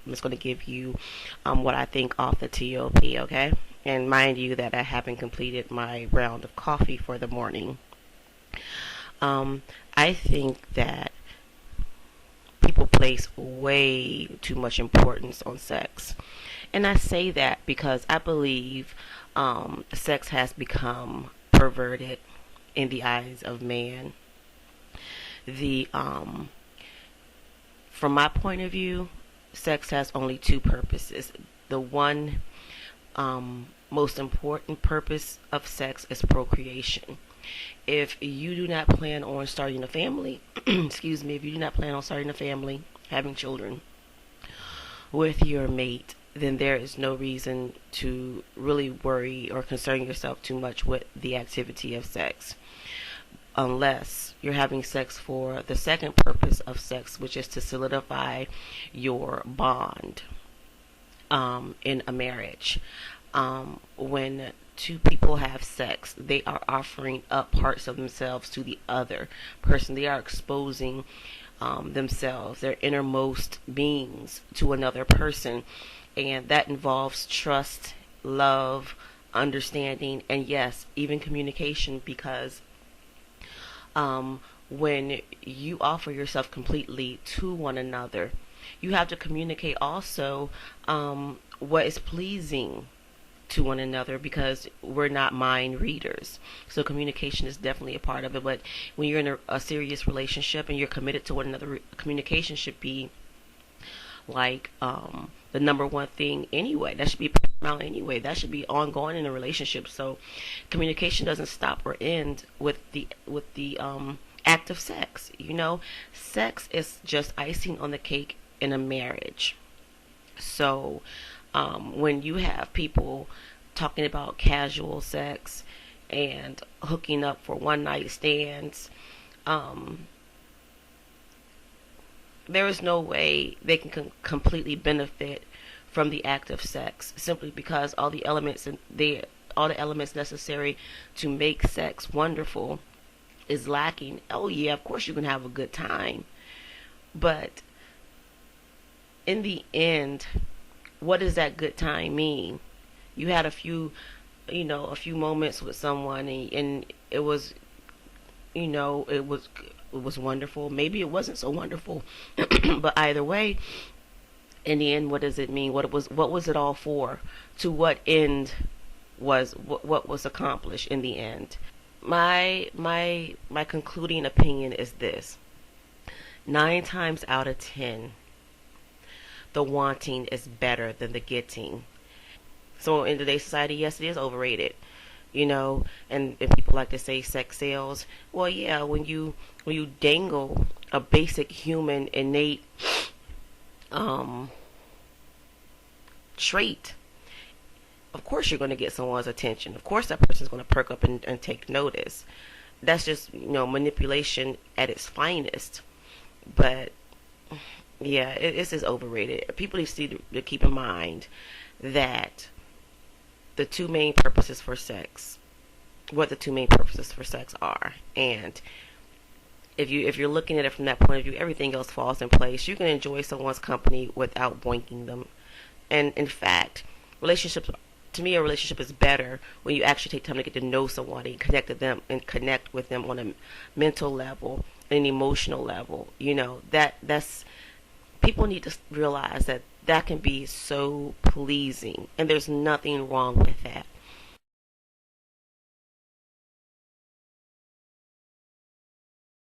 I'm just going to give you what I think off the TOP, okay? And mind you that I haven't completed my round of coffee for the morning. Um, I think that people place way too much importance on sex. And I say that because I believe sex has become perverted in the eyes of man. The From my point of view, sex has only two purposes. The one most important purpose of sex is procreation. If you do not plan on starting a family, excuse me, if you do not plan on starting a family, having children with your mate, then there is no reason to really worry or concern yourself too much with the activity of sex. Unless you're having sex for the second purpose of sex, which is to solidify your bond in a marriage. When two people have sex, they are offering up parts of themselves to the other person. They are exposing themselves, their innermost beings, to another person. And that involves trust, love, understanding, and yes, even communication, because when you offer yourself completely to one another, you have to communicate also what is pleasing to one another, because we're not mind readers. So communication is definitely a part of it. But when you're in a serious relationship and you're committed to one another, communication should be like the number one thing anyway. That should be paramount anyway. That should be ongoing in a relationship. So communication doesn't stop or end with the act of sex. You know, sex is just icing on the cake in a marriage. So when you have people talking about casual sex and hooking up for one night stands, um, there is no way they can completely benefit from the act of sex, simply because all the elements necessary to make sex wonderful is lacking. Oh yeah, of course you can have a good time, but in the end, what does that good time mean? You had a few moments with someone, and it was, it was wonderful. Maybe it wasn't so wonderful, but either way, in the end, what does it mean? What was it all for? To what end was what was accomplished in the end? My concluding opinion is this: 9 times out of 10, the wanting is better than the getting. So in today's society, yes, it is overrated. And people like to say sex sales. Well, yeah, when you dangle a basic human innate um, trait, of course you're going to get someone's attention. Of course that person's going to perk up and take notice. That's just manipulation at its finest. But yeah, it's just overrated. People need to keep in mind that the two main purposes for sex, what the two main purposes for sex are, and if you're looking at it from that point of view, everything else falls in place. You can enjoy someone's company without boinking them. And in fact, relationships to me, a relationship is better when you actually take time to get to know someone and connect with them on a mental level, an emotional level. That's people need to realize that can be so pleasing, and there's nothing wrong with that.